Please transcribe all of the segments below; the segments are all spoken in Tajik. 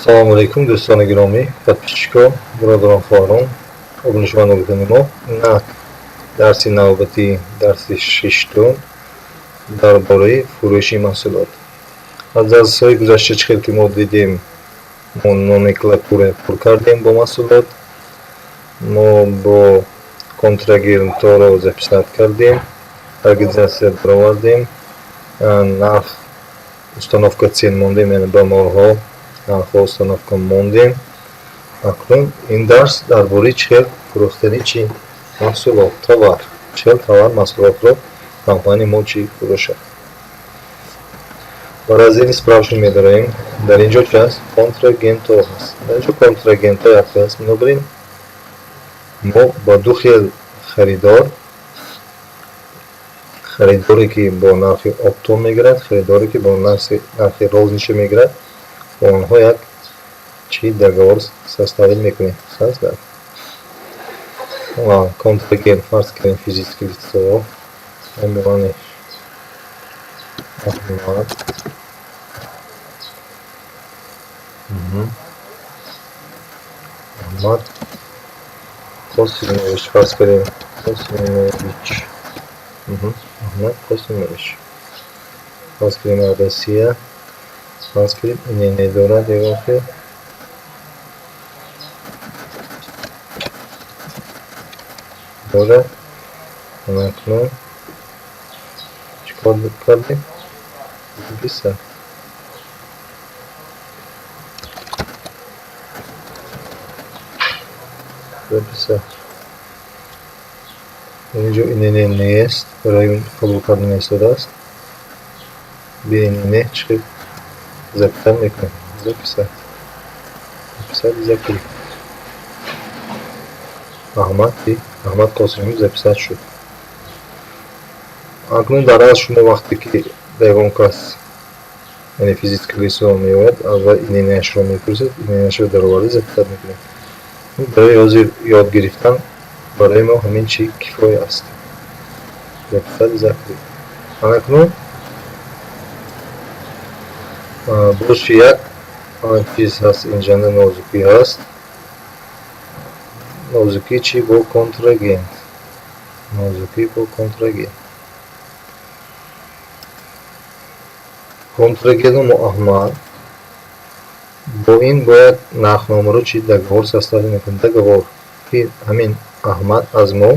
Салому алейкум, дӯстони гиромӣ, подписчикон, биродарон, хоҳарон, обунишвандагони мо. Инак дарси навбати дарси шиштум дар бораи фурӯши маҳсулот. Аз дарсҳои гузашта чӣ хел ки мо дидем, мо номенклатура пур кардем бо маҳсулот, мо бо контрагентҳоро записат кардем, регистрация баровардем, нарх установка цен мондем, яъне ба молҳо нархҳо установка мондем. Акнун ин дарс дар бораи чӣ хел фурӯхтани чӣ маҳсулот, товар, чӣ хел товар маҳсулотро компанияи мо чӣ фурӯшад. Барои справочник медароем. Дар инҷо чӣ аст? Контрагентҳо аст. Дар инҷо контрагентҳо як аст. Бинобарин мо ба ду хел خریداری که با نرخ اپتون میگیرد، خریداری که با نرخ روزنیشه میگیرد، با آنها یک چی договор составить میکنیم. составить. Контрагент فرض کنیم فیزیکی лицо. همین Ahmad Kosimovic فرض کنیم Kosimovic Ahmad Kosimovic فرض کنیم Россия فرض کنیم این ندارد دیگه داره اکنون چیکار کردیم؟ بسیار بسیار اینجا این نیست برای قبول کردن ایستاده است. بیاین اینه چی ضبط میکنیم. بسیار ضبط احمد قاسمی записат шуд. Акнун дар аз шумо вақте ки ягон кас яъне физически лицо меояд, аввал инеяшро мепурсед, инеяшро дароварда записат мекунед. Барои ҳозир ёд гирифтан барои мо ҳамин чӣ кифоя аст. записат закред. Акнун боз як чиз ҳаст, инҷанда нозукӣ ҳаст. نازکی چی با کنتراگент. نازکی با کنتراگент. کنتراگент مؤهمل با این باید نرخنامه رو چی договор составить میکنیم. договор که همین احمد از ما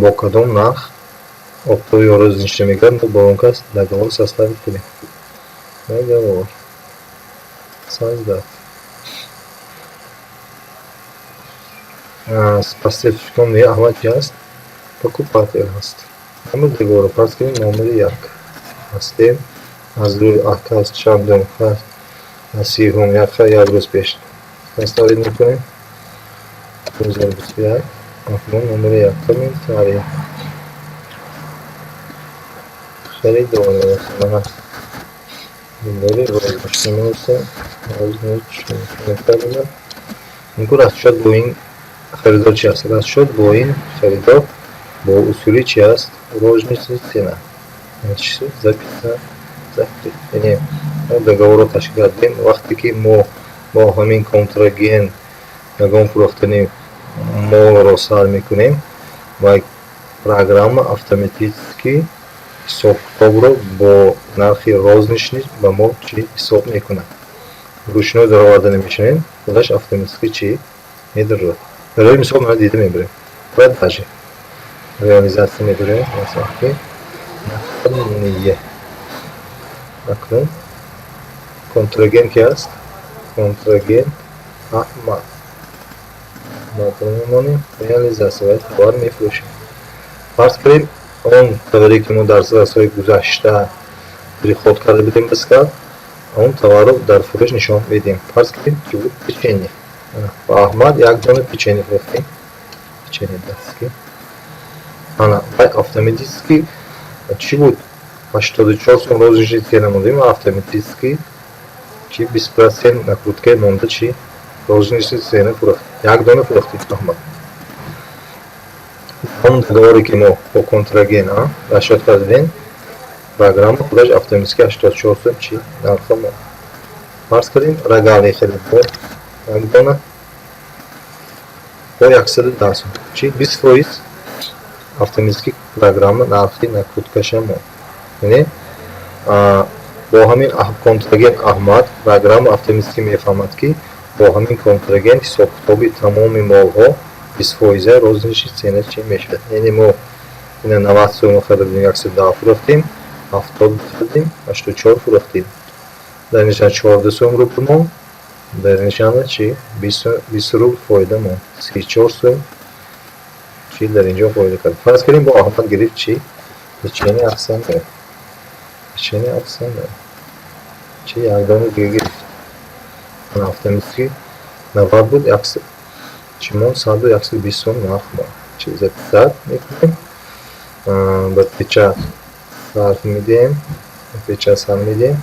با کدام نرخ اپتو یا روزنیشه میگرد با اون کس договор составить کنیم. договор создать. Поставщиком Ahmad есть, покупатель есть. Номер договора, فرض کنیم номер 1 هستیم. از روی آکاس چندم هست از 31 یک روز پیش استفاده میکنیم. 2021 اکنون номер 1 کنیم تاریخ خرید دوانه هست. بینایی روز مشتملسه روز نمی‌کنیم. اینکو راست شد با این خریدار چی است؟ راست شد با این خریدار با اصولی چی است؟ روزنیشه цена. چی записать. یعنی ما договор رو تشکیل دادیم. وقتی که ما با همین کنتراگент یگان فروختنی مال رو سر میکنیم و программа автоматически حساب رو با نرخ روزنیشه با ما چی حساب میکنه. ручной дароварда немешинем, خودش автоматически چی میداره. برای مثال ما دیده میبریم. продажи реализация میبریم. مثلا که نخدمه. اکنون کنتراگент کی است؟ کنتراگент احمد. ما میمونیم реализация باید تبار میفروشیم. فرض کنیم اون تباری که ما در درس‌های گذشته خود کرده بودیم بسیار اون товар رو در فروش نشان میدیم. فرض کنیم که بود پیچنی. با احمد یک دانه پیچنی فروختیم. پیچنی دستی. انا باید автоматически چی بود؟ 84 сум روزنیشه цена موندیم. автоматически چی 20% накрутка مونده چی روزنیشه цена فروخت. یک دانه فروختیم احمد. اون договори که ما با کنتراگент رشد کردیم программа خودش автоматически 84 сум چی نرخ ما فرض کنیم رگالی خریدار یک با 110 сум. Чи 20% автоматически программа нархи накрутка мо. Яъне бо ҳамин контрагент Аҳмад программа автоматически мефаҳмад ки бо ҳамин контрагент ҳисоб-китоби тамоми молҳо 20% розниши цена чӣ мешавад. Яъне мо ина 90 сум хардем, 110 фурӯхтем, 70 хардем, 84 фурӯхтем. Дар нишан 14 сум рубл мо, дар нишана чӣ 20 рубл фоида мо, 34 сум чӣ дар инҷо фоида кард. Фарз кунем бо Аҳмад гирифт чӣ печени ахсан дорем. Печени ахсан дорем. Чӣ якдони дига гирифт. Автоматически 90 буд, чӣ мо 120 сум нарх мо. Чӣ записад мекунем. Ба печат сарф медиҳем. Печат сар медиҳем.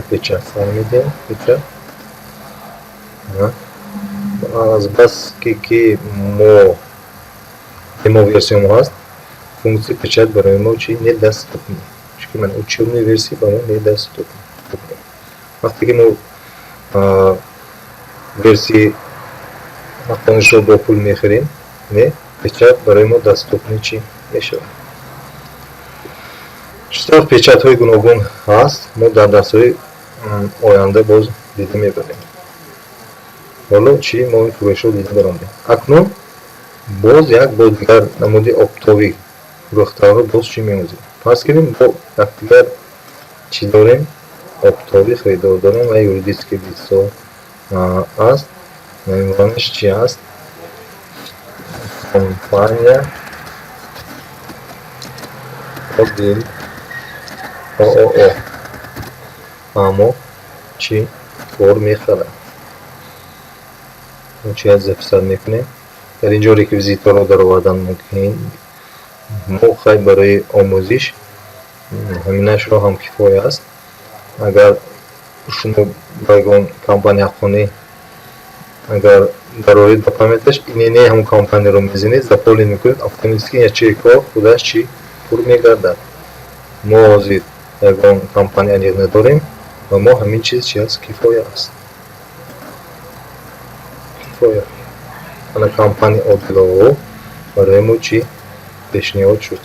Печат сар медиҳем. Печат. Аз ки мо демо версиямо ҳаст, функсия печат барои мо чӣ недоступна. Чунки ман учебной версия барои мо недоступна. Вақте ки мо версия автонишро бо пул мехарем, не печат барои мо доступна чӣ мешавад. Чутор печатҳои гуногун ҳаст, мо дар дарсҳои оянда боз дида мебарем. ҳоло чӣ мо ин фурӯшро дида баромадем. Акнун боз як бо дигар намуди обтовӣ фурӯхтаро боз чӣ меомӯзем. Фарз кунем бо якдигар чӣ дорем, обтовӣ харидор дорем ва юридически лицо аст. наименованиаш чӣ аст? Компания Одил ООО. Аммо чӣ кор мехарад. Чӣ аз записад мекунем. Дар инҷо реквизитаро даровардан мумкин. Мо хай барои омӯзиш ҳаминашро ҳам кифоя аст. Агар шумо ба ягон компания ҳаққонӣ агар дароред ба памяташ инене ҳам компанияро мезанед, заполнит мекунед, автоматически я чекҳо худаш чӣ пур мегардад. Мо ҳозир ягон компания аниқ надорем ва мо ҳамин чиз чӣ аст? Кифоя аст. Кифоя. Ана компания Одил ООО барои мо чӣ пешниҳод шуд.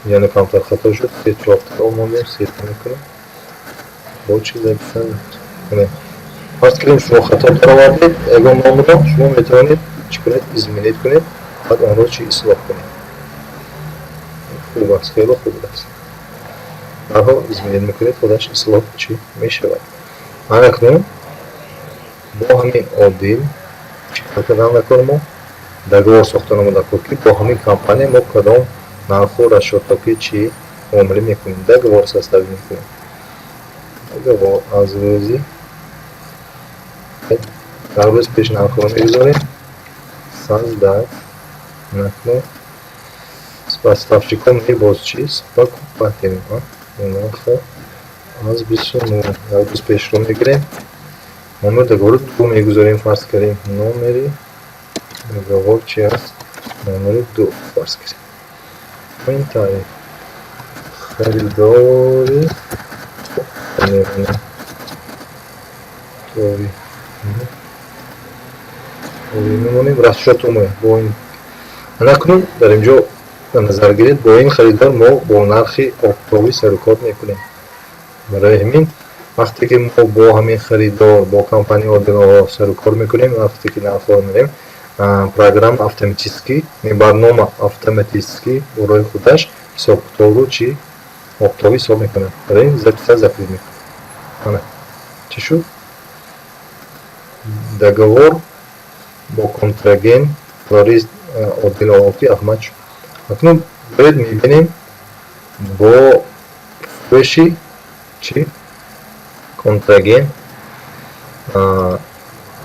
Яъне камтар хато шуд, 3-4 та омондем, сета мекунем. Бо чӣ записад мекунем. Фарз кунем шумо хато даровардед ягон номро, шумо метавонед чӣ кунед? Изменит кунед, баъд онро чӣ ислоҳ кунед. Хуб аст, хеле хуб аст. Дарҳол изменит мекунед, худаш ислоҳ чӣ мешавад. Акнун бо ҳамин Одил чӣ кор кардам накор мо? Договор сохта намуда кор ки бо ҳамин компания мо кадом нарху расчётоки чӣ муомила мекунем. Договор составӣ мекунем. Договор аз рӯзи дар рӯз пеш нархро мегузорем. Создать. Накну поставщиком боз чиз покупателем. Нархо аз 29. Дар рӯз пешро мегирем. номер договору 2 мегузорем. Фарз кардем номери договор чӣ аст? Номери 2 фарз кардем. Ин тарих харидори мемонем расчёту мо бо ин накунем. Дар инҷо ба назар гиред, бо ин харидор мо бо нархи обтовӣ сарукор мекунем. барои ҳамин вақте ки мо бо ҳамин харидор бо компания Одил ООО сарукор мекунем, вақте ки нархро мерем, программа автоматически барнома автоматически барои худаш ҳисоб-китобро чӣ обтовӣ ҳисоб мекунад. барои ин записад запис мекунем. ана чӣ шуд? Договор бо контрагент флорист Одил ООО ки Аҳмад шуд. акнун бояд мебинем бо фурӯши чӣ контрагент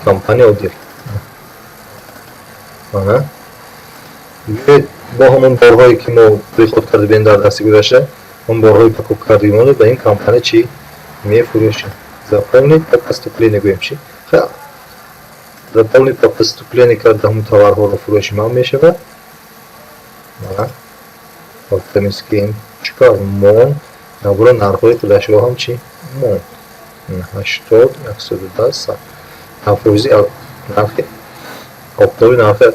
компания Одил. ана бо ҳамон борҳое ки мо приход карда будем дар дасти гузашта, он борҳои покупкардагиро ба ин компания чӣ мефурӯшем. Заполнить по поступлению гӯем чӣ? Заполнить по поступлению карда ҳамон товарҳоро фурӯши ман мешавад. Автоматически чӣ кор? Мон набора нархҳои худашро ҳам чӣ? Мон. 80 110 ҳафоизи нархи офтоби нархи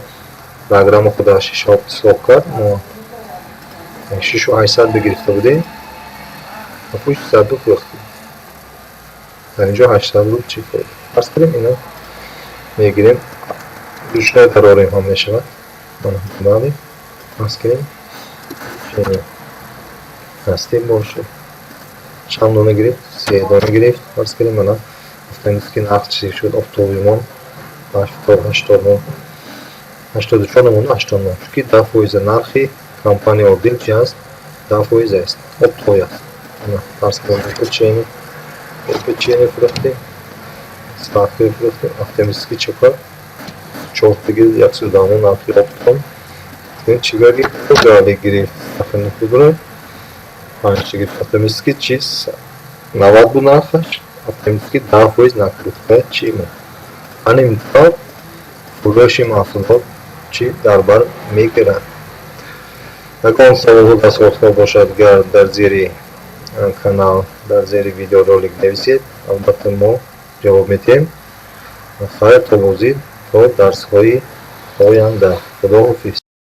программа худро 6 ислоҳ кард. мо 6800 гирифта будем, 700 фурӯхтем. дар инҷо 80 рубл чӣ фоида? фарз кунем ино мегирем, душной дарорем ҳам мешавад. бале, фарз кунем ҳастем бошад. чанд дона гирифт? 3 дона гирифт. фарз кунем мана гуфтамиз ки нарх чӣ шуд? офтобимон 80 мон, 84 мон, 80 мон. Чунки 10% нархи компания Одил чи аст? 10% аст. Офтой аст. Фарз кунем печенье фурӯхтем, сладкое фурӯхтем. Гуфтамиз ки чӣ кор? 4 тагил 110 мон нархи офтом. Чӣ гирифт? Гирифт стакани худро 5 тагил. Гуфтамиз ки чиз 90 буд нархаш. Гуфтамиз ки 10% накрутка чӣ мо? ҳамин мисол фурӯши маҳсулот чӣ дар бар мегирад? Ягон саволҳо дастгоҳҳо бошад, гар дар зери канал, дар зери видеоролик нависед, албатта мо ҷавоб медиҳем. Хайр, то бозид, то дарсҳои оянда. Худоҳофиз.